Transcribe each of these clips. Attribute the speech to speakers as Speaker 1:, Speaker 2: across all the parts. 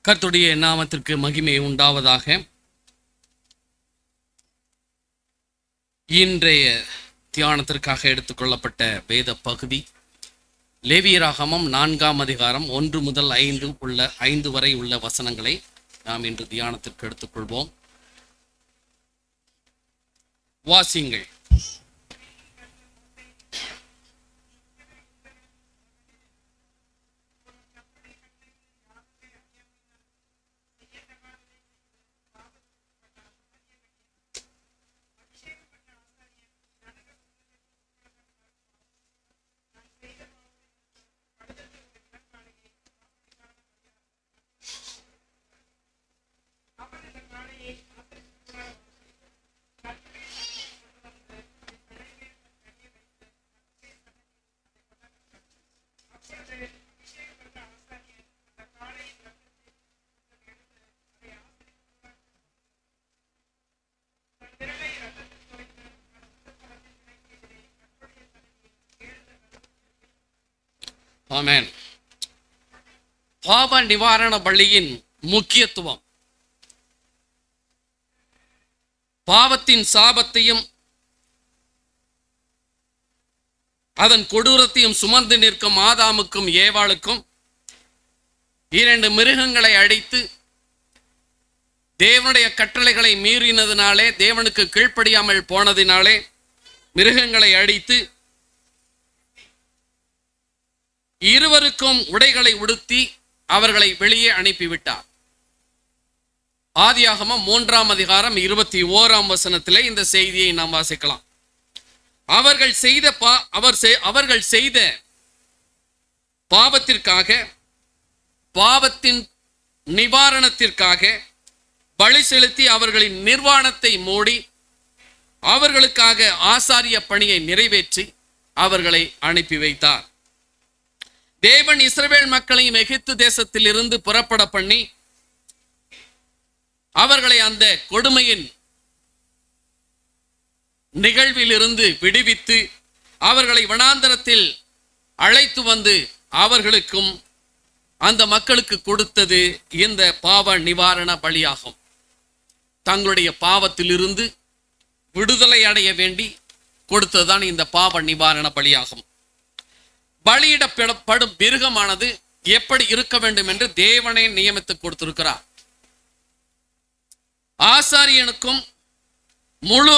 Speaker 1: கர்த்தருடைய நாமத்திற்கு மகிமை உண்டாவதாக. இன்றைய தியானத்திற்காக எடுத்துக்கொள்ளப்பட்ட வேத பகுதி லேவியராகமம் 4ஆம் அதிகாரம் 1 முதல் 5 வரை உள்ள வசனங்களை நாம் இன்று தியானத்திற்கு எடுத்துக்கொள்வோம். வாசிங்கள். ஆமென். பாவ நிவாரண பலியின் முக்கியத்துவம். பாவத்தின் சாபத்தையும் அதன் கொடூரத்தையும் சுமந்து நிற்கும் ஆதாமுக்கும் ஏவாளுக்கும் 2 மிருகங்களை அடித்து தேவனுடைய கட்டளைகளை மீறினதினாலே, தேவனுக்கு கீழ்ப்படியாமல் போனதினாலே மிருகங்களை அடித்து இருவருக்கும் உடைகளை உடுத்தி அவர்களை வெளியே அனுப்பிவிட்டார். ஆதியாகமம் 3ஆம் அதிகாரம் 21ஆம் வசனத்திலே இந்த செய்தியை நாம் வாசிக்கலாம். அவர்கள் செய்த பாவத்திற்காக, பாவத்தின் நிவாரணத்திற்காக பலி செலுத்தி அவர்களின் நிர்வாணத்தை மூடி அவர்களுக்காக ஆசாரிய பணியை நிறைவேற்றி அவர்களை அனுப்பி வைத்தார். தேவன் இஸ்ரவேல் மக்களையும் எகிப்து தேசத்தில் இருந்து புறப்பட பண்ணி அவர்களை அந்த கொடுமையின் நிகழ்வில் இருந்து விடுவித்து அவர்களை வனாந்தரத்தில் அழைத்து வந்து அவர்களுக்கும் அந்த மக்களுக்கு கொடுத்தது இந்த பாவ நிவாரண பலியாகும். தங்களுடைய பாவத்திலிருந்து விடுதலை அடைய வேண்டி கொடுத்ததுதான் இந்த பாவ நிவாரண பலியாகும். பலியிடப்படும் மிருகமானது எப்படி இருக்க வேண்டும் என்று தேவனே நியமித்து கொடுத்திருக்கிறார். ஆசாரியனுக்கும் முழு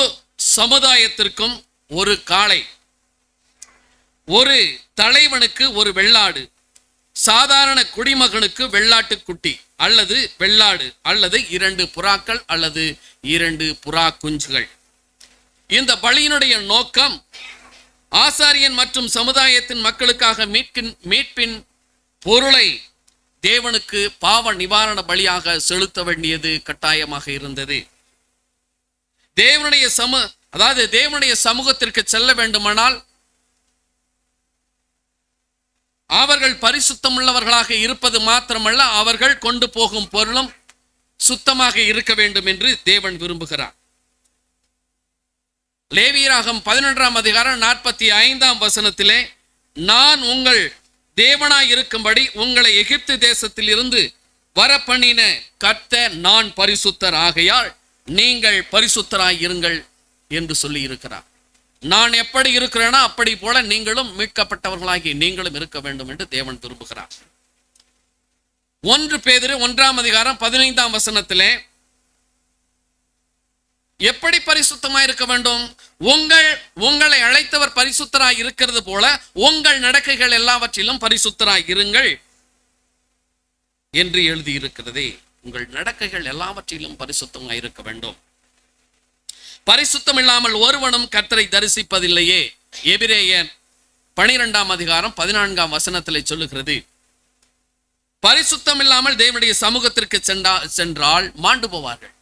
Speaker 1: சமுதாயத்திற்கும் ஒரு காளை, ஒரு தலைவனுக்கு ஒரு வெள்ளாடு, சாதாரண குடிமகனுக்கு வெள்ளாட்டு குட்டி அல்லது வெள்ளாடு அல்லது 2 புறாக்கள் அல்லது 2 புறா குஞ்சுகள். இந்த பலியினுடைய நோக்கம் ஆசாரியன் மற்றும் சமுதாயத்தின் மக்களுக்காக மீட்பின் பொருளை தேவனுக்கு பாவ நிவாரண பலியாக செலுத்த வேண்டியது கட்டாயமாக இருந்தது. தேவனுடைய சமூகத்திற்கு செல்ல வேண்டுமானால் அவர்கள் பரிசுத்தமுள்ளவர்களாக இருப்பது மாத்திரமல்ல, அவர்கள் கொண்டு போகும் பொருளும் சுத்தமாக இருக்க வேண்டும் என்று தேவன் விரும்புகிறார். லேவியராகமம் 11ஆம் அதிகாரம் 45ஆம் வசனத்திலே, நான் உங்கள் தேவனாய் இருக்கும்படி உங்களை எகிப்து தேசத்தில் இருந்து வர பண்ணின கர்த்தர் நான் பரிசுத்தர் ஆகையால் நீங்கள் பரிசுத்தராய் இருங்கள் என்று சொல்லி இருக்கிறார். நான் எப்படி இருக்கிறேனோ அப்படி போல நீங்களும் மீட்கப்பட்டவர்களாகி நீங்களும் இருக்க வேண்டும் என்று தேவன் விரும்புகிறார். 1 பேதுரு 1ஆம் அதிகாரம் 15ஆம் வசனத்திலே, எப்படி பரிசுத்தமாய் இருக்க வேண்டும்? உங்களை அழைத்தவர் பரிசுத்தராய் இருக்கிறது போல உங்கள் நடக்கைகள் எல்லாவற்றிலும் பரிசுத்தராய் இருங்கள் என்று எழுதியிருக்கிறதே. உங்கள் நடக்கைகள் எல்லாவற்றிலும் பரிசுத்தமாய் இருக்க வேண்டும். பரிசுத்தம் இல்லாமல் ஒருவனும் கர்த்தரை தரிசிப்பதில்லையே. எபிரேயர் 12ஆம் அதிகாரம் 14ஆம் வசனத்திலே சொல்லுகிறது. பரிசுத்தம் இல்லாமல் தேவனுடைய சமூகத்திற்கு சென்றால் மாண்டு போவார்கள்.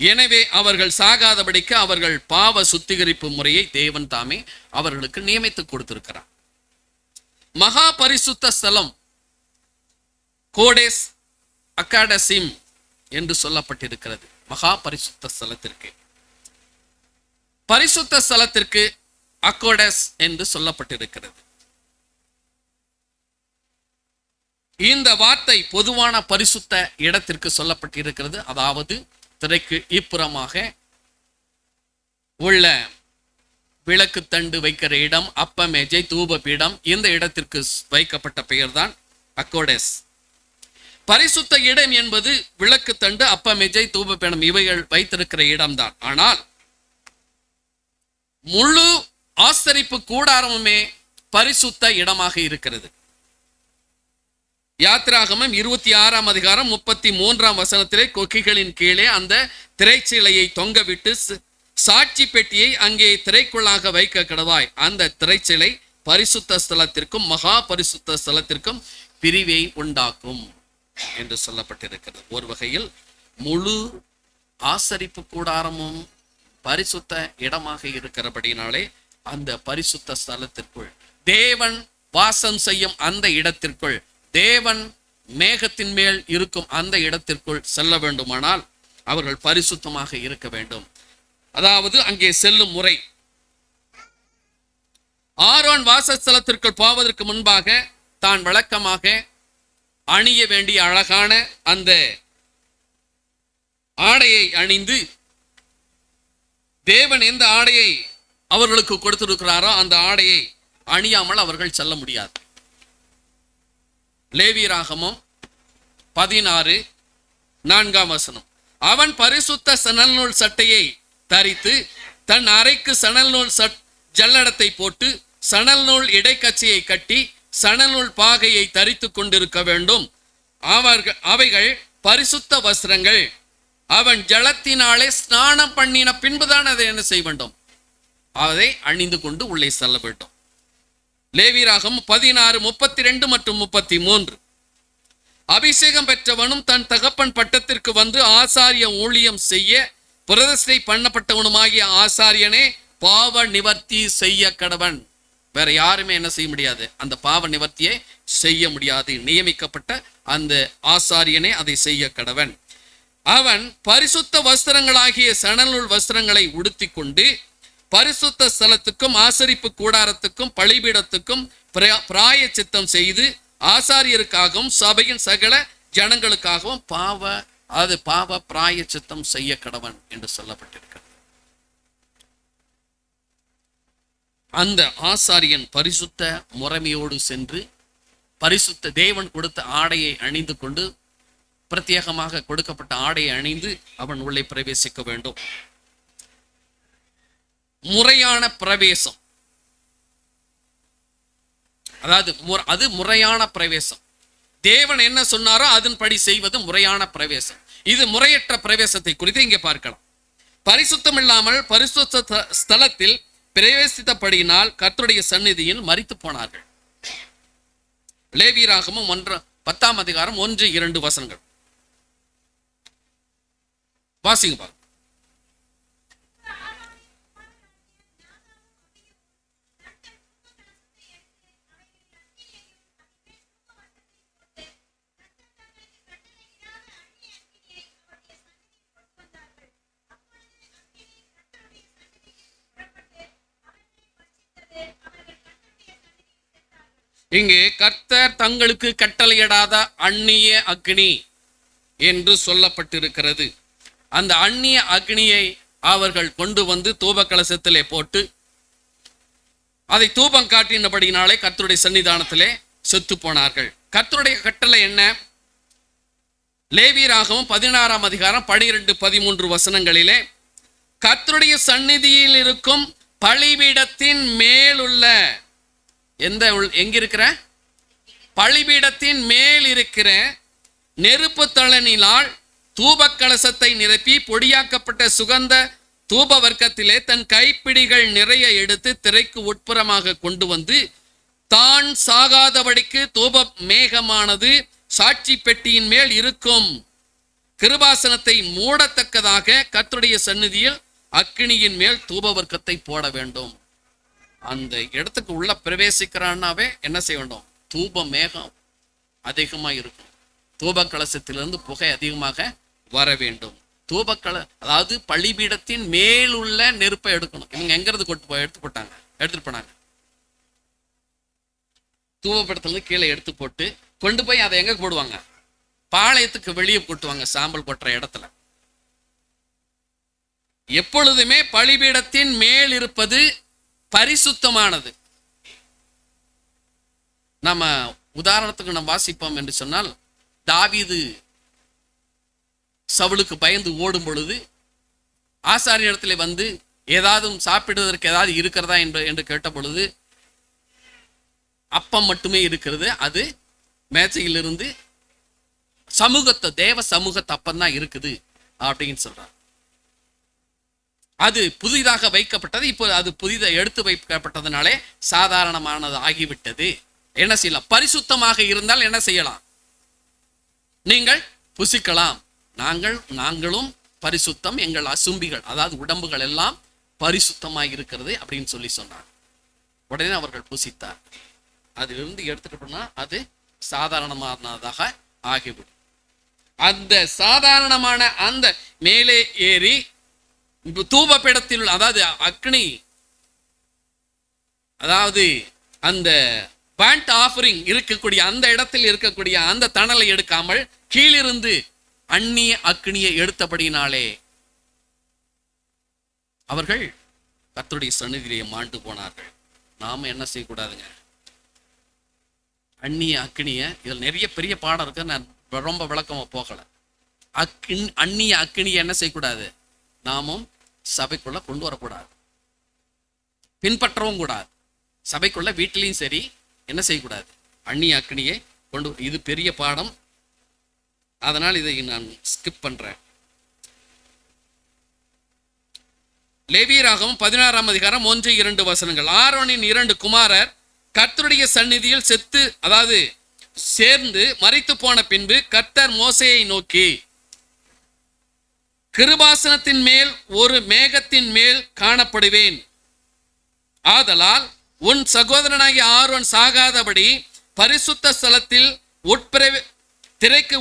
Speaker 1: எனவே அவர்கள் சாகாதபடிக்கு அவர்கள் பாவ சுத்திகரிப்பு முறையை தேவன் தாமே அவர்களுக்கு நியமித்து கொடுத்திருக்கிறார். மகா பரிசுத்த ஸ்தலம் கோடேஸ் அகாடசிம் என்று சொல்லப்பட்டிருக்கிறது. மகா பரிசுத்த ஸ்தலத்திற்கு பரிசுத்த ஸ்தலத்திற்கு அக்கோடஸ் என்று சொல்லப்பட்டிருக்கிறது. இந்த வார்த்தை பொதுவான பரிசுத்த இடத்திற்கு சொல்லப்பட்டிருக்கிறது. அதாவது திரைக்கு இப்புறமாக உள்ள விளக்கு தண்டு வைக்கிற இடம், அப்ப மேஜை, தூப பீடம், இந்த இடத்திற்கு வைக்கப்பட்ட பெயர்தான் அக்கோடேஸ். பரிசுத்த இடம் என்பது விளக்கு தண்டு, அப்ப மேஜை, தூப பீடம் இவைகள் வைத்திருக்கிற இடம்தான். ஆனால் முழு ஆசரிப்பு கூடாரமுமே பரிசுத்த இடமாக இருக்கிறது. யாத்திராகமம் 26ஆம் அதிகாரம் 33ஆம் வசனத்திலே கொக்கிகளின் கீழே அந்த திரைச்சீலையை தொங்கவிட்டு சாட்சி பெட்டியை அங்கே திரைக்குள்ளாக வைக்க கடவாய். அந்த திரைச்சீலை பரிசுத்த ஸ்தலத்திற்கும் மகா பரிசுத்த ஸ்தலத்திற்கும் பிரிவை உண்டாக்கும் என்று சொல்லப்பட்டிருக்கிறது. ஒரு வகையில் முழு ஆசரிப்பு கூடாரமும் பரிசுத்த இடமாக இருக்கிறபடினாலே அந்த பரிசுத்த ஸ்தலத்திற்குள் தேவன் வாசம் செய்யும் அந்த இடத்திற்குள், தேவன் மேகத்தின் மேல் இருக்கும் அந்த இடத்திற்குள் செல்ல வேண்டுமானால் அவர்கள் பரிசுத்தமாக இருக்க வேண்டும். அதாவது அங்கே செல்லும் முறை, ஆரோன் வாசஸ்தலத்திற்குள் போவதற்கு முன்பாக தான் வழக்கமாக அணிய வேண்டிய அழகான அந்த ஆடையை அணிந்து, தேவன் எந்த ஆடையை அவர்களுக்கு கொடுத்திருக்கிறாரோ அந்த ஆடையை அணியாமல் அவர்கள் செல்ல முடியாது. லேவியராகமம் 16:4 அவன் பரிசுத்த சணல் நூல் சட்டையை தரித்து தன் அறைக்கு சணல் நூல் ஜல்லடத்தை போட்டு சணல் நூல் இடைக்கச்சையை கட்டி சணல் நூல் பாகையை தரித்து கொண்டிருக்க வேண்டும். அவைகள் பரிசுத்த வஸ்திரங்கள். அவன் ஜலத்தினாலே ஸ்நானம் பண்ணின பின்புதான் அதை என்ன செய்ய வேண்டும்? அதை அணிந்து கொண்டு உள்ளே செல்ல வேண்டும். லேவியராகமம் 16:32 மற்றும் 33 அபிஷேகம் பெற்றவனும் தன் தகப்பன் பட்டத்திற்கு வந்து ஆசாரிய ஊழியம் செய்ய பிரதிஷ்டை பண்ணப்பட்டவனுமாகிய ஆசாரியனே பாவ நிவர்த்தி செய்ய கடவன். வேற யாருமே என்ன செய்ய முடியாது, அந்த பாவ நிவர்த்தியை செய்ய முடியாது. நியமிக்கப்பட்ட அந்த ஆசாரியனே அதை செய்ய கடவன். அவன் பரிசுத்த வஸ்திரங்களாகிய சணல் வஸ்திரங்களை உடுத்தி கொண்டு பரிசுத்த ஸ்தலத்துக்கும் ஆசரிப்பு கூடாரத்துக்கும் பலிபீடத்துக்கும் பிராயச்சித்தம் செய்து ஆசாரியருக்காகவும் சபையின் சகல ஜனங்களுக்காகவும் பாவ பிராயச்சித்தம் செய்ய கடவன் என்று சொல்லப்பட்டிருக்கிறது. அந்த ஆசாரியன் பரிசுத்த முறைமையோடு சென்று பரிசுத்த தேவன் கொடுத்த ஆடையை அணிந்து கொண்டு, பிரத்யேகமாக கொடுக்கப்பட்ட ஆடையை அணிந்து அவன் உள்ளே பிரவேசிக்க வேண்டும். முறையான பிரவேசம், அதாவது அது முறையான பிரவேசம். தேவன் என்ன சொன்னாரோ அதன்படி செய்வது முறையான பிரவேசம். இது முறையற்ற பிரவேசத்தை குறித்து இங்கே பார்க்கலாம். பரிசுத்தம் இல்லாமல் பரிசுத்த ஸ்தலத்தில் பிரவேசித்தபடியினால் கர்த்தருடைய சந்நிதியில் மரித்து போனார்கள். லேவியராகமம் 10ஆம் அதிகாரம் 1-2 வாசிங்க பாருங்க. இங்கே கர்த்தர் தங்களுக்கு கட்டளையிடாத அந்நிய அக்னி என்று சொல்லப்பட்டிருக்கிறது. அந்த அந்நிய அக்னியை அவர்கள் கொண்டு வந்து தூப கலசத்திலே போட்டு அதை தூபம் காட்டினபடினாலே கர்த்தருடைய சன்னிதானத்திலே செத்து போனார்கள். கர்த்தருடைய கட்டளை என்ன? லேவியராகமம் 16ஆம் அதிகாரம் 12-13 கர்த்தருடைய சந்நிதியில் இருக்கும் பலிபீடத்தின் மேலுள்ள எங்கிருக்கிற பலிபீடத்தின் மேல் இருக்கிற நெருப்பு தழலினால் தூப கலசத்தை நிரப்பி பொடியாக்கப்பட்ட சுகந்த தூப வர்க்கத்திலே தன் கைப்பிடிகள் நிறைய எடுத்து திரைக்கு உட்புறமாக கொண்டு வந்து தான் சாகாதபடிக்கு தூப மேகமானது சாட்சி பெட்டியின் மேல் இருக்கும் கிருபாசனத்தை மூடத்தக்கதாக கர்த்தருடைய சந்நிதியில் அக்கினியின் மேல் தூப வர்க்கத்தை போட வேண்டும். அந்த இடத்துக்கு உள்ள பிரவேசிக்கிறான்னாவே என்ன செய்ய வேண்டும்? தூப மேகம் அதிகமாக இருக்கும். தூப கலசத்திலிருந்து புகை அதிகமாக வர வேண்டும். அதாவது பலிபீடத்தின் மேலுள்ள நெருப்பை எடுக்கணும். இவங்க எங்கிறது எடுத்துட்டு போனாங்க. தூபப்படத்துல கீழே எடுத்து போட்டு கொண்டு போய் அதை எங்க போடுவாங்க? பாளையத்துக்கு வெளியே போட்டுவாங்க, சாம்பல் கொட்டுற இடத்துல. எப்பொழுதுமே பலிபீடத்தின் மேல் இருப்பது பரிசுத்தமானது. நம்ம உதாரணத்துக்கு நம்ம வாசிப்போம் என்று சொன்னால், தாவீது சவுலுக்கு பயந்து ஓடும் பொழுது ஆசாரிய இடத்துல வந்து ஏதாவது சாப்பிடுவதற்கு ஏதாவது இருக்கிறதா என்று கேட்ட பொழுது அப்பம் மட்டுமே இருக்கிறது. அது மேசையிலிருந்து சமூகத்தை, தேவ சமூகத்தை அப்பம் தான் இருக்குது அப்படின்னு சொல்றார். அது புதிதாக வைக்கப்பட்டது. இப்போ அது புதிதாக எடுத்து வைக்கப்பட்டதுனாலே சாதாரணமானது ஆகிவிட்டது. என்ன செய்யலாம்? பரிசுத்தமாக இருந்தால் என்ன செய்யலாம்? நீங்கள் புசிக்கலாம். நாங்களும் பரிசுத்தம், எங்கள் அசும்பிகள், அதாவது உடம்புகள் எல்லாம் பரிசுத்தமாக இருக்கிறது அப்படின்னு சொல்லி சொன்னார். உடனே அவர்கள் புசித்தார். அதிலிருந்து எடுத்துட்டு போனா அது சாதாரணமானதாக ஆகிவிடும். அந்த சாதாரணமான அந்த மேலே ஏறி தூபபீடத்தில், அதாவது அக்னி, அதாவது அந்த பேண்ட் ஆஃபரிங் இருக்கக்கூடிய அந்த இடத்தில் இருக்கக்கூடிய அந்த தணலை எடுக்காமல் கீழிருந்து அந்நிய அக்னியை எடுத்தபடினாலே அவர்கள் கர்த்தருடைய சந்நிதியிலே மாண்டு போனார்கள். நாம என்ன செய்யக்கூடாதுங்க? அந்நிய அக்னிய, இதில் நிறைய பெரிய பாடம் இருக்கு, நான் ரொம்ப விளக்கமா போகல. அந்நிய அக்னியை என்ன செய்யக்கூடாது? நாமும் சபைக்குள்ள கொண்டு வரக்கூடாது, பின்பற்றவும் கூடாது. சபைக்குள்ள வீட்டிலையும் சரி என்ன செய்யக்கூடாது? அந்நிய அக்னியை கொண்டு, இது பெரிய பாடம், அதனால் இதை நான் ஸ்கிப் பண்றேன். லேவியராகமம் 16ஆம் அதிகாரம் 1-2 வசனங்கள். ஆரோனின் 2 குமாரர் கர்த்தருடைய சந்நிதியில் செத்து, அதாவது சேர்ந்து மரித்து போன பின்பு கர்த்தர் மோசேயை நோக்கி, கிருபாசனத்தின் மேல் ஒரு மேகத்தின் மேல் காணப்படுவேன். ஆதலால் உன் சகோதரனாகிய ஆரோன் சாகாதபடி பரிசுத்த ஸ்தலத்தில் திரைக்கு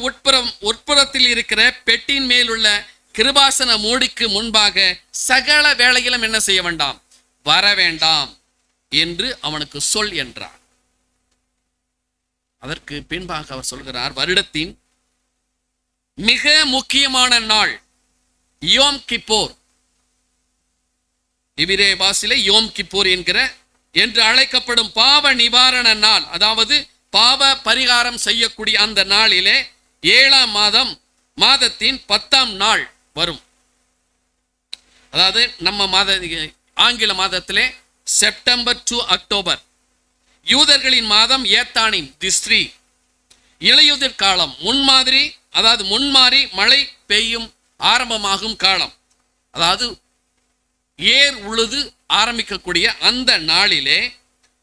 Speaker 1: உட்புறத்தில் இருக்கிற பெட்டியின் மேலுள்ள கிருபாசன மூடிக்கு முன்பாக சகல வேளையிலும் என்ன செய்ய வேண்டாம்? வர வேண்டாம் என்று அவனுக்கு சொல் என்றார். அதற்கு பின்பாக அவர் சொல்கிறார், வருடத்தின் மிக முக்கியமான நாள் யோம் கிப்போர், இபிரே பாஷையிலே யோம் கிப்போர் என்று அழைக்கப்படும் பாவ நிவாரண நாள், அதாவது பாவ பரிகாரம் செய்யக்கூடிய அந்த நாளிலே 7ஆம் மாதத்தின் 10ஆம் நாள் வரும். அதாவது நம்ம ஆங்கில மாதத்திலே செப்டம்பர் டு அக்டோபர், யூதர்களின் மாதம் ஏத்தானின் திஸ்ரி, இலையுதிர் காலம், முன்மாதிரி, அதாவது முன்மாறி மழை பெய்யும் ஆரம்பமாகும் காலம், அதாவது ஏர் உழுது ஆரம்பிக்கக்கூடிய அந்த நாளிலே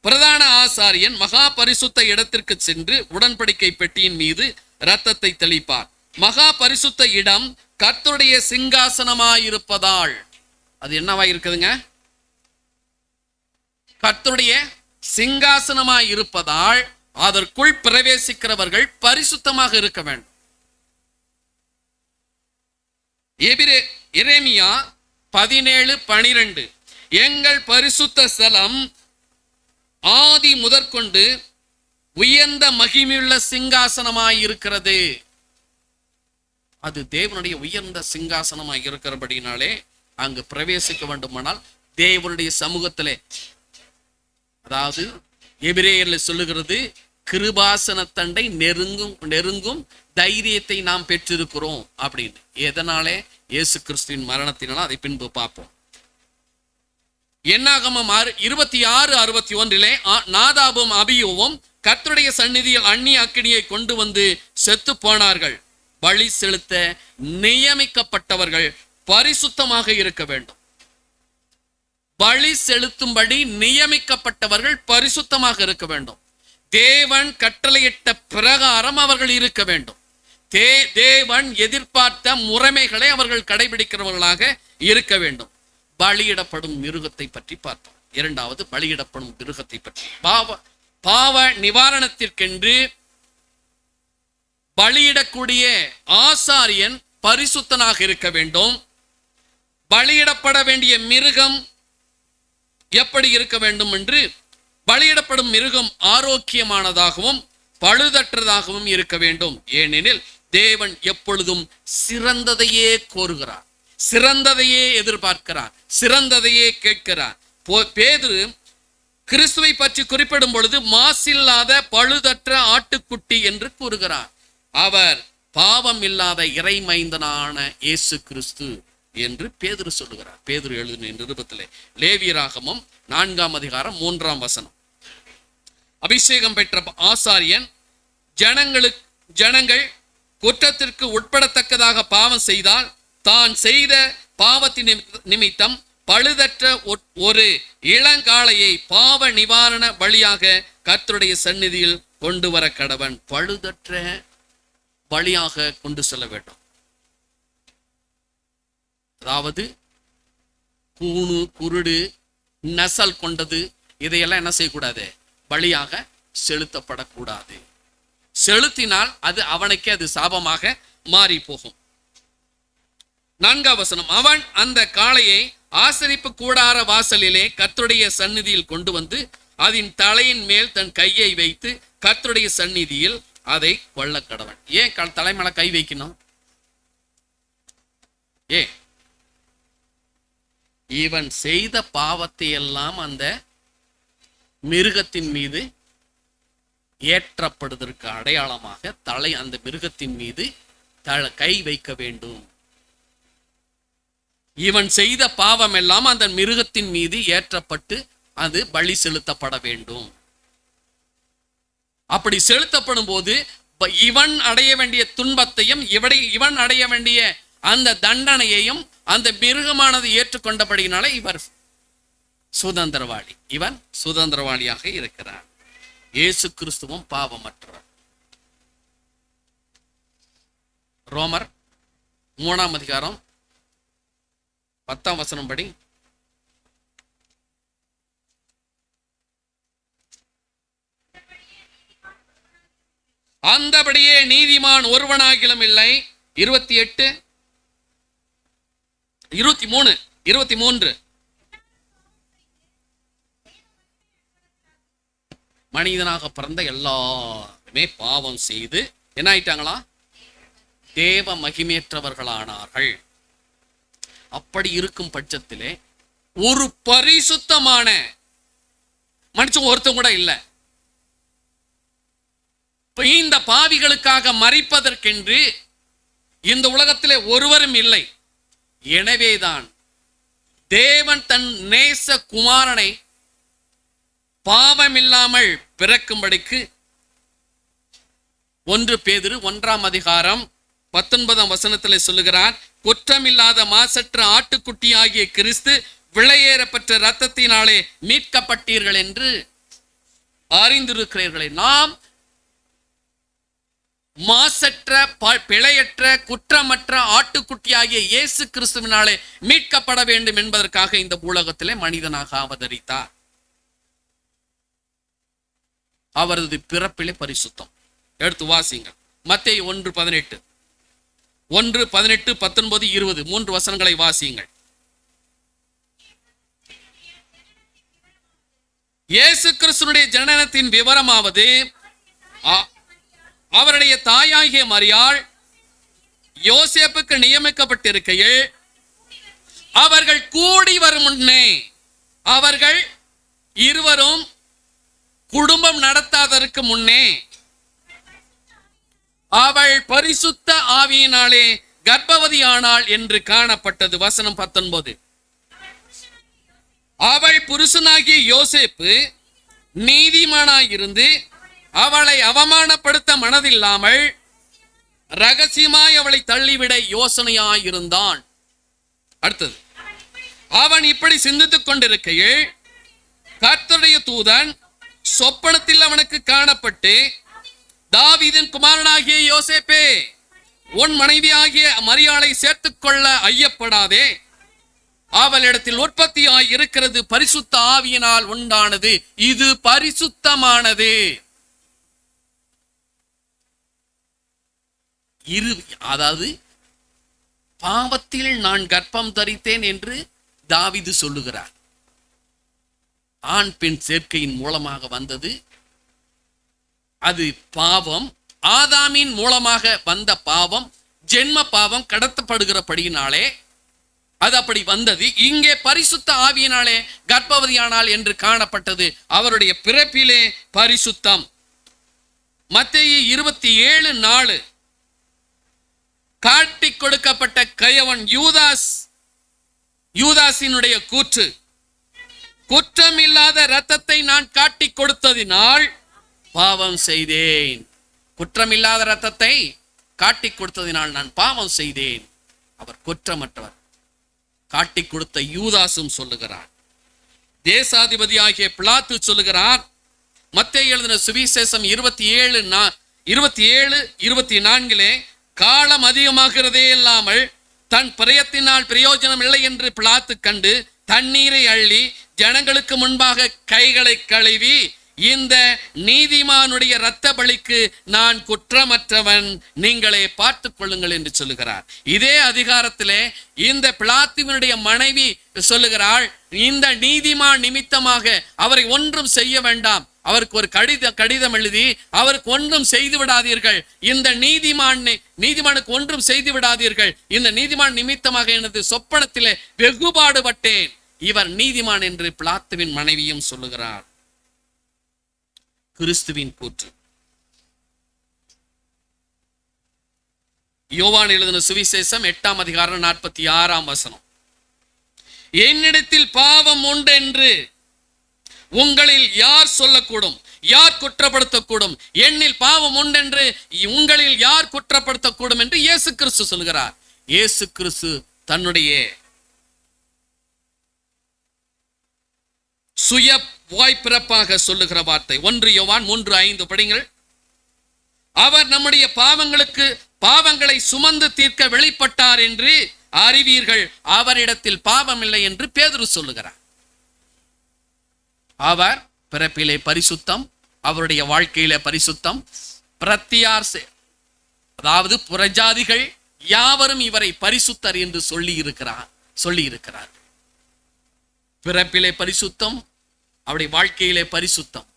Speaker 1: பிரதான ஆசாரியன் மகா பரிசுத்த இடத்திற்கு சென்று உடன்படிக்கை பெட்டியின் மீது இரத்தத்தை தெளிப்பார். மகா பரிசுத்த இடம் கர்த்தருடைய சிங்காசனமாயிருப்பதால், அது என்னவாயிருக்குதுங்க? கர்த்தருடைய சிங்காசனமாயிருப்பதால் அதற்குள் பிரவேசிக்கிறவர்கள் பரிசுத்தமாக இருக்க வேண்டும். எரேமியா 17:12, எங்கள் பரிசுத்த ஸ்தலம் ஆதி முதற்கொண்டு உயர்ந்த மகிமையுள்ள சிங்காசனமாய் இருக்கிறது. அது தேவனுடைய உயர்ந்த சிங்காசனமாய் இருக்கிறபடினாலே அங்கு பிரவேசிக்க வேண்டுமானால் தேவனுடைய சமூகத்திலே, அதாவது எபிரேயர்ல சொல்லுகிறது, கிருபாசனத்தண்டை நெருங்கும் தைரியத்தை நாம் பெற்றிருக்கிறோம் அப்படின்னு. எதனாலே? இயேசு கிறிஸ்துவின் மரணத்தினால. அதை பின்பு பார்ப்போம். என்னாகமம் 26:61 நாதாபும் அபியூவும் கர்த்தருடைய சந்நிதியில் அந்நிய அக்கினியை கொண்டு வந்து செத்து போனார்கள். பலி செலுத்த நியமிக்கப்பட்டவர்கள் பரிசுத்தமாக இருக்க வேண்டும். பலி செலுத்தும்படி நியமிக்கப்பட்டவர்கள் பரிசுத்தமாக இருக்க வேண்டும். தேவன் கட்டளையிட்ட பிரகாரம் அவர்கள் இருக்க வேண்டும். தேவன் எதிர்பார்த்த முறைமைகளை அவர்கள் கடைபிடிக்கிறவர்களாக இருக்க வேண்டும். பலியிடப்படும் மிருகத்தை பற்றி பார்த்தோம். இரண்டாவது, பலியிடப்படும் மிருகத்தை பற்றி, பாவ நிவாரணத்திற்கென்று பலியிடக்கூடிய ஆசாரியன் பரிசுத்தனாக இருக்க வேண்டும். பலியிடப்பட வேண்டிய மிருகம் எப்படி இருக்க வேண்டும் என்று, பலியிடப்படும் மிருகம் ஆரோக்கியமானதாகவும் பழுதற்றதாகவும் இருக்க வேண்டும். ஏனெனில் தேவன் எப்பொழுதும் சிறந்ததையே கோருகிறார், சிறந்ததையே எதிர்பார்க்கிறார், சிறந்ததையே கேட்கிறார். பேதுரு கிறிஸ்துவை பற்றி குறிப்பிடும் பொழுது மாசில்லாத பழுதற்ற ஆட்டுக்குட்டி என்று கூறுகிறார். அவர் பாவம் இல்லாத இறைமைந்தனான இயேசு கிறிஸ்து என்று பேதுரு சொல்லுகிறார். பேதுரு எழுதின நிருபத்திலே லேவியராகமம் 4ஆம் அதிகாரம் 3ஆம் வசனம். அபிஷேகம் பெற்ற ஆசாரியன் ஜனங்கள் குற்றத்திற்கு உட்படத்தக்கதாக பாவம் செய்தால் தான் செய்த பாவத்தின் நிமித்தம் பழுதற்ற ஒரு இளங்காளையை பாவ நிவாரண பலியாக கர்த்தருடைய சந்நிதியில் கொண்டு வர கடவன். பழுதற்ற பலியாக கொண்டு செல்ல வேண்டும். அதாவது கூணு குருடு நசல் கொண்டது இதையெல்லாம் என்ன செய்யக்கூடாது, பலியாக செலுத்தப்படக்கூடாது. செலுத்தினால் அது அவனுக்கே அது சாபமாக மாறி போகும். 4ஆம் வசனம். அவன் அந்த காளையை ஆசரிப்பு கூடார வாசலிலே கர்த்தருடைய சந்நிதியில் கொண்டு வந்து அதன் தலையின் மேல் தன் கையை வைத்து கர்த்தருடைய சந்நிதியில் அதை கொள்ள கடவன். ஏன் தலைமையில கை வைக்கணும்? இவன் செய்த பாவத்தை எல்லாம் அந்த மிருகத்தின் மீது ஏற்றப்படுவதற்கு அடையாளமாக அந்த மிருகத்தின் மீது கை வைக்க வேண்டும். இவன் செய்த பாவம் எல்லாம் அந்த மிருகத்தின் மீது ஏற்றப்பட்டு அது பலி செலுத்தப்பட வேண்டும். அப்படி செலுத்தப்படும் போது இவன் அடைய வேண்டிய துன்பத்தையும் இவன் அடைய வேண்டிய அந்த தண்டனையையும் அந்த மிருகமானது ஏற்றுக்கொண்டபடியினால இவர் சுதந்திரவாளி. இவன் சுதந்திரவாளியாக இருக்கிறார். இயேசு கிறிஸ்துவும் பாவமற்றவர். ரோமர் 3ஆம் அதிகாரம் 10ஆம் வசனம் படி அந்தபடியே நீதிமான் ஒருவனாகிலும் இல்லை. 23 மனிதனாக பிறந்த எல்லாருமே பாவம் செய்து என்ன ஆயிட்டாங்களா? தேவ மகிமையற்றவர்களானார்கள். அப்படி இருக்கும் பட்சத்திலே ஒரு பரிசுத்தமான மனுஷன் ஒருத்தன் கூட இல்லை. இந்த பாவிகளுக்காக மரிப்பதற்கென்று இந்த உலகத்திலே ஒருவரும் இல்லை. எனவேதான் தேவன் தன் நேச குமாரனை பாவமில்லாமல் பிறக்கும்படிக்கு 1 பேதுரு 1ஆம் அதிகாரம் 19ஆம் வசனத்தில் சொல்லுகிறார், குற்றமில்லாத மாசற்ற ஆட்டுக்குட்டி ஆகிய கிறிஸ்து விலையேறப்பட்ட இரத்தத்தினாலே மீட்கப்பட்டீர்கள் என்று அறிந்திருக்கிறீர்களே. நாம் மாசற்ற பிழையற்ற குற்றமற்ற ஆட்டுக்குட்டியாகிய இயேசு கிறிஸ்துவினாலே மீட்கப்பட வேண்டும் என்பதற்காக இந்த பூலகத்திலே மனிதனாக அவதரித்தார். அவரது பிறப்பிலே பரிசுத்தம். எடுத்து வாசிங்க. மத்தேயு 1:18, 1:18, 19, 20 3 வசனங்களை வாசியுங்கள். இயேசு கிறிஸ்துவினுடைய ஜனனத்தின் விவரமாவது, அவருடைய தாயாகிய மரியாள் யோசேப்புக்கு நியமிக்கப்பட்டிருக்கையில் அவர்கள் கூடி வரும் முன்னே, அவர்கள் இருவரும் குடும்பம் நடத்தாதற்கு முன்னே அவள் பரிசுத்த ஆவியினாலே கர்ப்பவதியானாள் என்று காணப்பட்டது. வசனம் 19. அவள் புருஷனாகிய யோசேப்பு நீதிமானாயிருந்து அவளை அவமானப்படுத்த மனதில்லாமல் ரகசியமாய் அவளை தள்ளிவிட யோசனையாயிருந்தான். அடுத்தது, அவன் இப்படி சிந்தித்துக் கொண்டிருக்கையில் கர்த்தருடைய தூதன் சொப்பனத்தில் அவனுக்கு காணப்பட்டு, தாவீதின் குமாரனாகிய யோசேப்பே, உன் மனைவியாகிய மரியாளை சேர்த்துக் கொள்ள ஐயப்படாதே, அவளிடத்தில் உற்பத்தியாய் இருக்கிறது பரிசுத்த ஆவியினால் உண்டானது, இது பரிசுத்தமானது. அதாவது பாவத்தில் நான் கர்ப்பம் தரித்தேன் என்று தாவீது சொல்லுகிறார். ஆண் பெண் சேர்க்கையின் மூலமாக வந்தது அது பாவம். ஆதாமின் மூலமாக வந்த பாவம், ஜென்ம பாவம் கடத்தப்படுகிறபடியினாலே அது அப்படி வந்தது. இங்கே பரிசுத்த ஆவியினாலே கர்ப்பவதியானாள் என்று காணப்பட்டது. அவருடைய பிறப்பிலே பரிசுத்தம். மத்தேயு 27:4 காட்டி கொடுக்கப்பட்ட கயவன் யூதாசினுடைய கூற்று, குற்றமில்லாத இரத்தத்தை நான் காட்டி கொடுத்ததினால் பாவம் செய்தேன். குற்றமில்லாத இரத்தத்தை காட்டி கொடுத்ததினால் நான் பாவம் செய்தேன். அவர் குற்றமற்றவர். காட்டி கொடுத்த யூதாசும் சொல்லுகிறார். தேசாதிபதியாகிய பிலாத்து சொல்லுகிறார். மத்தேயு எழுதின சுவிசேஷம் 27:24 காலம் அதிகமாகிறதே இல்லாமல் தன் பிரயத்தினால் பிரயோஜனம் இல்லை என்று பிலாத்து கண்டு தண்ணீரை அள்ளி ஜனங்களுக்கு முன்பாக கைகளை கழுவி, இந்த நீதிமானுடைய இரத்த பலிக்கு நான் குற்றமற்றவன், நீங்களே பார்த்துக் கொள்ளுங்கள் என்று சொல்லுகிறார். இதே அதிகாரத்திலே இந்த பிலாத்துவினுடைய மனைவி சொல்லுகிறாள், இந்த நீதிமான் நிமித்தமாக அவரை ஒன்றும் செய்ய வேண்டாம், அவருக்கு ஒரு கடிதம் எழுதி அவருக்கு ஒன்றும் செய்து விடாதீர்கள், இந்த நீதிமானுக்கு ஒன்றும் செய்து விடாதீர்கள், இந்த நீதிமான் நிமித்தமாக எனது சொப்பனத்திலே வெகுபாடுபட்டேன், இவர் நீதிமான் என்று பிலாத்துவின் மனைவியும் சொல்லுகிறார். கிறிஸ்துவின் கூற்று. யோவான் எழுதின சுவிசேஷம் 8:46 என்னிடத்தில் பாவம் உண்டென்று உங்களில் யார் சொல்லக்கூடும்? யார் குற்றப்படுத்தக்கூடும்? என்னில் பாவம் உண்டென்று உங்களில் யார் குற்றப்படுத்தக்கூடும் என்று இயேசு கிறிஸ்து சொல்கிறார். இயேசு கிறிஸ்து தன்னுடைய சுய வாய்ப்பிறப்பாக சொல்லுகிற வார்த்தை. 1 யோவான் 3:5 படிங்கள். அவர் நம்முடைய பாவங்களை சுமந்து தீர்க்க வெளிப்பட்டார் என்று அறிவீர்கள், அவரிடத்தில் பாவம் இல்லை என்று பேதுரு சொல்லுகிறார். அவர் பிறப்பிலே பரிசுத்தம், அவருடைய வாழ்க்கையிலே பரிசுத்தம். அதாவது புறஜாதிகள் யாவரும் இவரை பரிசுத்தர் என்று சொல்லி இருக்கிறார். பிறப்பிலே பரிசுத்தம், அவருடைய வாழ்க்கையிலே பரிசுத்தம்.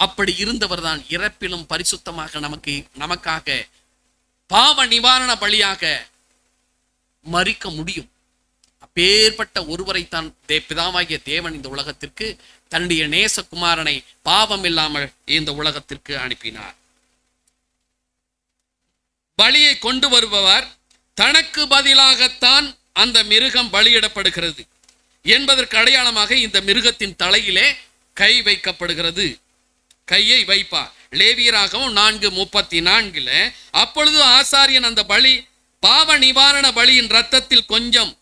Speaker 1: அப்படி இருந்தவர் தான் இறப்பிலும் பரிசுத்தமாக நமக்காக பாவ நிவாரண பலியாக மரிக்க முடியும். அப்பேற்பட்ட ஒருவரைத்தான் பிதாவாகிய தேவன் இந்த உலகத்திற்கு தன்னுடைய நேசகுமாரனை பாவம் இல்லாமல் இந்த உலகத்திற்கு அனுப்பினார். பலியை கொண்டு வருபவர் தனக்கு பதிலாகத்தான் அந்த மிருகம் பலியிடப்படுகிறது என்பதற்கு அடையாளமாக இந்த மிருகத்தின் தலையிலே கை வைக்கப்படுகிறது. கையை வைப்பார். லேவியராகவும் 4:34 அப்பொழுது ஆசாரியன் அந்த பாவ நிவாரண பலியின் இரத்தத்தில் கொஞ்சம்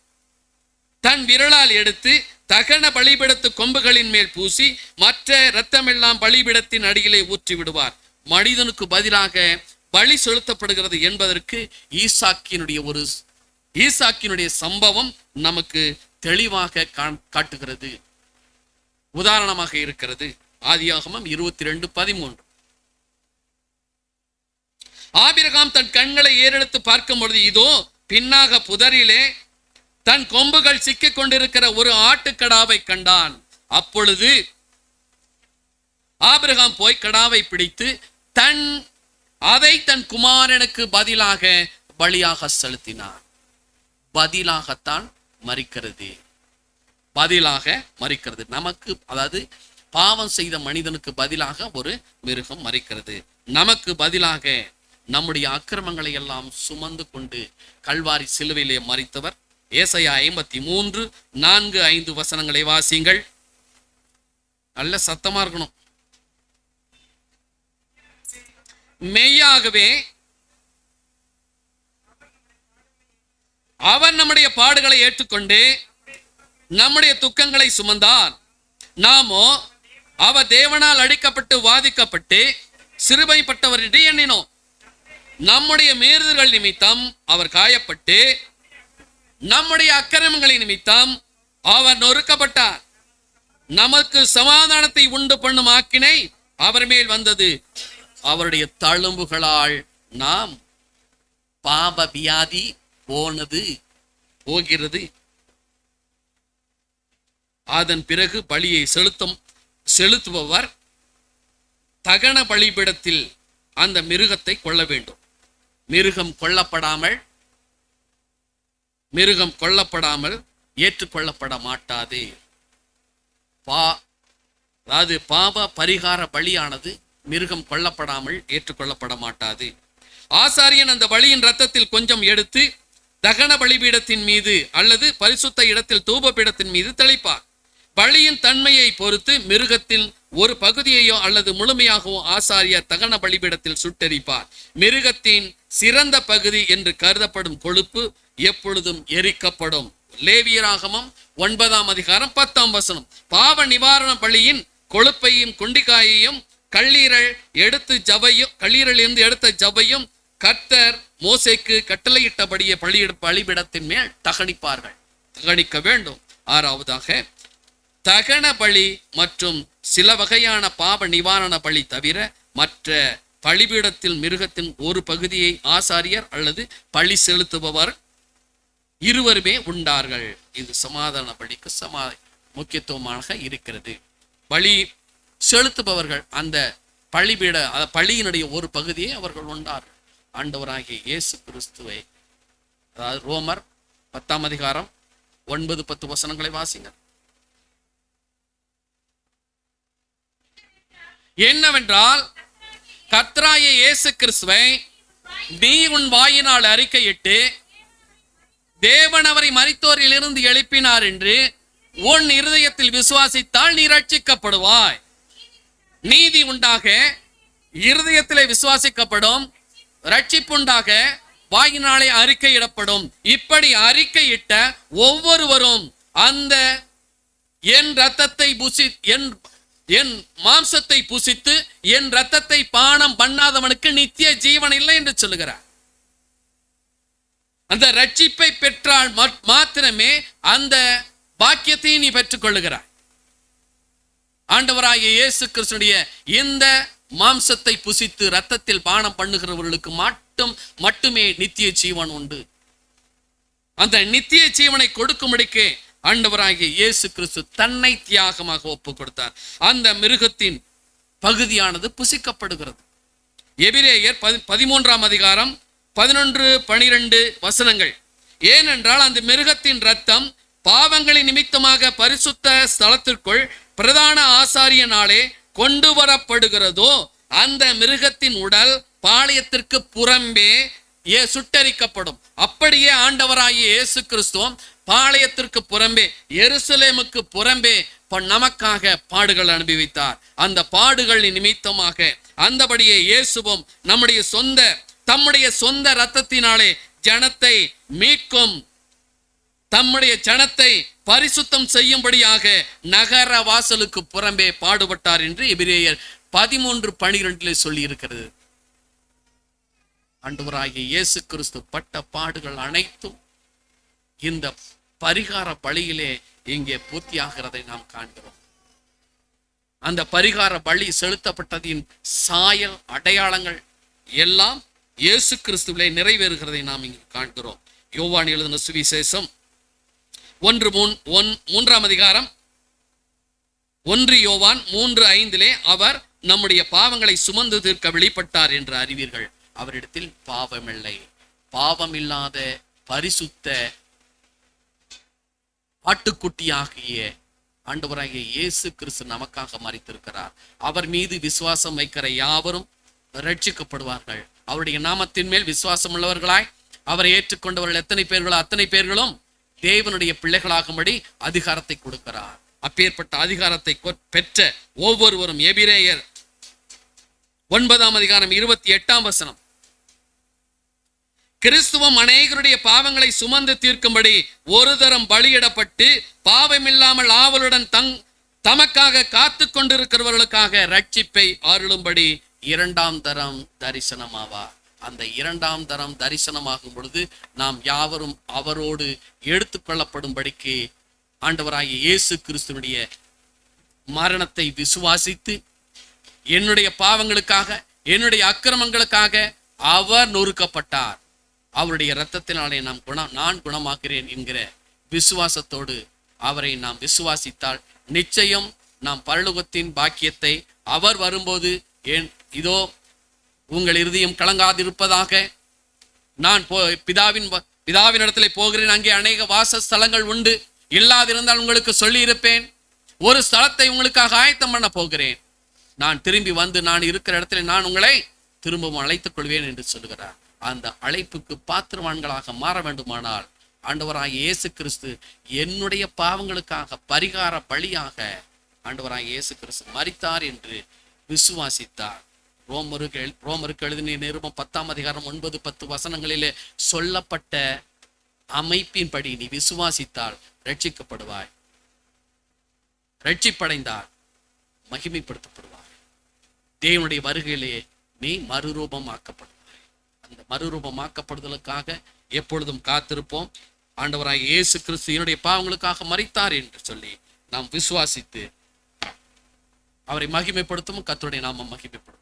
Speaker 1: தன் விரலால் எடுத்து தகன பலிபீடத்து கொம்புகளின் மேல் பூசி மற்ற இரத்தமெல்லாம் பலிபீடத்தின் அடியிலே ஊற்றி விடுவார். மனிதனுக்கு பதிலாக பலி செலுத்தப்படுகிறது என்பதற்கு ஈசாக்கினுடைய சம்பவம் நமக்கு தெளிவாக காட்டுகிறது, உதாரணமாக இருக்கிறது. ஆதியாகமம் 22:13 ஆபிரகாம் தன் கண்களை ஏறெடுத்து பார்க்கும் பொழுது இதோ பின்னாக புதரிலே தன் கொம்புகள் சிக்கிக் கொண்டிருக்கிற ஒரு ஆட்டுக்கடாவை கண்டான். அப்பொழுது ஆபிரகாம் போய் கடாவை பிடித்து அதை தன் குமாரனுக்கு பதிலாக பலியாக செலுத்தினார். பதிலாகத்தான் மரிக்கிறது, நமக்கு, அதாவது பாவம் செய்த மனிதனுக்கு பதிலாக ஒரு மிருகம் மரிக்கிறது. நமக்கு பதிலாக நம்முடைய அக்கிரமங்களை எல்லாம் சுமந்து கொண்டு கல்வாரி சிலுவையிலே மரித்தவர். ஏசாயா 53:4-5 வாசிங்கள். நல்ல சத்தமா இருக்கணும். மெய்யாகவே அவர் நம்முடைய பாடுகளை ஏற்றுக்கொண்டு நம்முடைய துக்கங்களை சுமந்தார். நாமோ அவர் தேவனால் அடிக்கப்பட்டு வாதிக்கப்பட்டு சிறுமைப்பட்டவர் என்று எண்ணினோம். நம்முடைய மீறுதல்கள் நிமித்தம் அவர் காயப்பட்டு நம்முடைய அக்கிரமங்களின் நிமித்தம் அவர் நொறுக்கப்பட்டார். நமக்கு சமாதானத்தை உண்டு பண்ணும் ஆக்கினை அவர் மேல் வந்தது. அவருடைய தழும்புகளால் நாம் பாவ வியாதி போகிறது. அதன் பிறகு பலியை செலுத்துபவர் தகன பலிபீடத்தில் அந்த மிருகத்தை கொல்ல வேண்டும். மிருகம் கொல்லப்படாமல் ஏற்றுக்கொள்ளப்பட மாட்டாது. அதாவது பாவ பரிகார பலியானது மிருகம் கொல்லப்படாமல் ஏற்றுக்கொள்ளப்பட மாட்டாது. ஆசாரியன் அந்த பலியின் இரத்தத்தில் கொஞ்சம் எடுத்து தகன பலிபீடத்தின் மீது அல்லது பரிசுத்த இடத்தில் தூப பீடத்தின் மீது தெளிப்பார். பலியின் தன்மையை பொறுத்து மிருகத்தின் ஒரு பகுதியையோ அல்லது முழுமையாகவோ ஆசாரியர் தகன பலிபீடத்தில் சுட்டெரிப்பார். மிருகத்தின் சிறந்த பகுதி என்று கருதப்படும் கொழுப்பு எப்பொழுதும் எரிக்கப்படும். லேவியராகமம் 9:10. பாவ நிவாரண பலியின் கொழுப்பையும் குண்டிக்காயையும் கல்லீரலிருந்து எடுத்த ஜவையும் கர்த்தர் மோசேக்கு கட்டளையிட்டபடியே பலிபீடத்தின் மேல் தகனிக்க வேண்டும். 6வதாக தகன பலி மற்றும் சில வகையான பாவ நிவாரண பலி தவிர மற்ற பலிபீடத்தில் மிருகத்தின் ஒரு பகுதியை ஆசாரியர் அல்லது பலி செலுத்துபவர் இருவருமே உண்டார்கள். இது சமாதான பலிக்கு முக்கியத்துவமாக இருக்கிறது. பலி செலுத்துபவர்கள் அந்த பலியினுடைய ஒரு பகுதியை அவர்கள் உண்டார்கள். ஆண்டவராகிய இயேசு கிறிஸ்துவை, அதாவது ரோமர் 10:9-10 வாசிங்க. என்னவென்றால் கர்த்தராகிய இயேசு கிறிஸ்துவை நீ உன் வாயினால் அறிக்கையிட்டு தேவன் அவரை மரித்தோரிலிருந்து எழுப்பினார் என்று உன் இருதயத்தில் விசுவாசித்தால் நீ ரட்சிக்கப்படுவாய். நீதி உண்டாக இருதயத்திலே விசுவாசிக்கப்படும், ரட்சிப்புண்டாக வாயினாலே அறிக்கையிடப்படும். இப்படி அறிக்கையிட்ட ஒவ்வொருவரும் அந்த என் மாம்சத்தை புசித்து என் இரத்தத்தை பானம் பண்ணாதவனுக்கு நித்திய ஜீவன் இல்லை என்று சொல்லுகிறார். அந்த ரட்சிப்பை பெற்றால் மாத்திரமே அந்த பாக்கியத்தை நீ பெற்றுக் கொள்ளுகிறாய். ஆண்டவராகிய இயேசு கிறிஸ்துடைய இந்த மாம்சத்தை புசித்து இரத்தத்தில் பானம் பண்ணுகிறவர்களுக்கு மட்டுமே நித்திய ஜீவன் உண்டு. அந்த நித்திய ஜீவனை கொடுக்கும்படிக்கு ஆண்டவராகிய இயேசு கிறிஸ்து தன்னை தியாகமாக ஒப்பு கொடுத்தார். அந்த மிருகத்தின் பகுதியானது புசிக்கப்படுகிறது. எபிரேயர் 13:11-12 ஏனென்றால் அந்த மிருகத்தின் இரத்தம் பாவங்களின் நிமித்தமாக பரிசுத்த ஸ்தலத்திற்குள் பிரதான ஆசாரியனாலே கொண்டு வரப்படுகிறதோ அந்த மிருகத்தின் உடல் பாளையத்திற்கு புறம்பே சுட்டரிக்கப்படும். அப்படியே ஆண்டவராகிய இயேசு கிறிஸ்துவும் பாளையத்திற்கு புறம்பே, எருசலேமுக்கு புறம்பே நமக்காக பாடுகள் அனுபவித்தார். அந்த பாடுகளின் நிமித்தமாக அந்தபடியே இயேசுவும் தம்முடைய சொந்த இரத்தத்தினாலே ஜனத்தை மீட்கும், தம்முடைய ஜனத்தை பரிசுத்தம் செய்யும்படியாக நகர வாசலுக்கு புறம்பே பாடுபட்டார் என்று எபிரேயர் 13:12 சொல்லி இருக்கிறது. ஆண்டவராகிய இயேசு கிறிஸ்து பட்ட பாடுகள் அனைத்தும் இந்த பரிகார பலியிலே இங்கே பூர்த்தியாகிறதை நாம் காண்கிறோம். அந்த பரிகார பலி செலுத்தப்பட்டதின் சாயல் அடையாளங்கள் எல்லாம் இயேசு கிறிஸ்துவிலே நிறைவேறுகிறதை நாம் இங்கு காண்கிறோம். யோவான் எழுதின சுவிசேஷம் 1 யோவான் 3:5 அவர் நம்முடைய பாவங்களை சுமந்து தீர்க்க வெளிப்பட்டார் என்று அறிவீர்கள். அவரிடத்தில் பாவமில்லை. பாவமில்லாத பரிசுத்த ஆட்டுக்குட்டியாகிய ஆண்டவராகிய இயேசு கிறிஸ்து நமக்காக மரித்திருக்கிறார். அவர் மீது விசுவாசம் வைக்கிற யாவரும் ரட்சிக்கப்படுவார்கள். அவருடைய நாமத்தின் மேல் விசுவாசம் உள்ளவர்களாய் அவரை ஏற்றுக்கொண்டவர்கள் எத்தனை பேர்களோ அத்தனை பேர்களும் தேவனுடைய பிள்ளைகளாகும்படி அதிகாரத்தை கொடுக்கிறார். அப்பேற்பட்ட அதிகாரத்தை பெற்ற ஒவ்வொருவரும் எபிரேயர் 9:28 கிறிஸ்துவம் அநேகருடைய பாவங்களை சுமந்து தீர்க்கும்படி ஒரு தரம் பலியிடப்பட்டு பாவமில்லாமல் ஆவலுடன் தமக்காக காத்து கொண்டிருக்கிறவர்களுக்காக ரட்சிப்பை அருளும்படி 2ஆம் தரம் தரிசனமாவார். அந்த 2ஆம் தரம் தரிசனமாகும் பொழுது நாம் யாவரும் அவரோடு எடுத்துக்கொள்ளப்படும்படிக்கு ஆண்டவராகிய இயேசு கிறிஸ்துவனுடைய மரணத்தை விசுவாசித்து என்னுடைய பாவங்களுக்காக என்னுடைய அக்கிரமங்களுக்காக அவர் நொறுக்கப்பட்டார், அவருடைய இரத்தத்தினாலே நான் குணமாக்கிறேன் என்கிற விசுவாசத்தோடு அவரை நாம் விசுவாசித்தால் நிச்சயம் நாம் பரலோகத்தின் பாக்கியத்தை அவர் வரும்போது ஏன் இதோ உங்கள் இருதயம் கலங்காதிருப்பதாக, நான் பிதாவின் இடத்துல போகிறேன், அங்கே அநேக வாசஸ்தலங்கள் உண்டு, இல்லாதிருந்தால் உங்களுக்கு சொல்லி இருப்பேன். ஒரு ஸ்தலத்தை உங்களுக்காக ஆயத்தம் பண்ண போகிறேன். நான் திரும்பி வந்து நான் இருக்கிற இடத்துல நான் உங்களை திரும்பவும் அழைத்துக் கொள்வேன் என்று சொல்லுகிறார். அந்த அழைப்புக்கு பாத்திரவான்களாக மாற வேண்டுமானால் ஆண்டவராகிய இயேசு கிறிஸ்து என்னுடைய பாவங்களுக்காக பரிகார பலியாக ஆண்டவராகிய இயேசு கிறிஸ்து மரித்தார் என்று விசுவாசித்தார். ரோமருக்கு எழுதின நிருபம் 10ஆம் அதிகாரம் 9-10 வசனங்களிலே சொல்லப்பட்ட அமைப்பின்படி நீ விசுவாசித்தால் ரட்சிக்கப்படுவாய். ரட்சிப்படைந்தால் மகிமைப்படுத்தப்படுவாய். தேவனுடைய வருகையிலே நீ மறுரூபமாக்கப்படுவாய். அந்த மறுரூபமாக்கப்படுதலுக்காக எப்பொழுதும் காத்திருப்போம். ஆண்டவராகிய இயேசு கிறிஸ்து என்னுடைய பாவங்களுக்காக மரித்தார் என்று சொல்லி நாம் விசுவாசித்து அவரை மகிமைப்படுத்தும். கர்த்தருடைய நாமம் மகிமைப்படும்.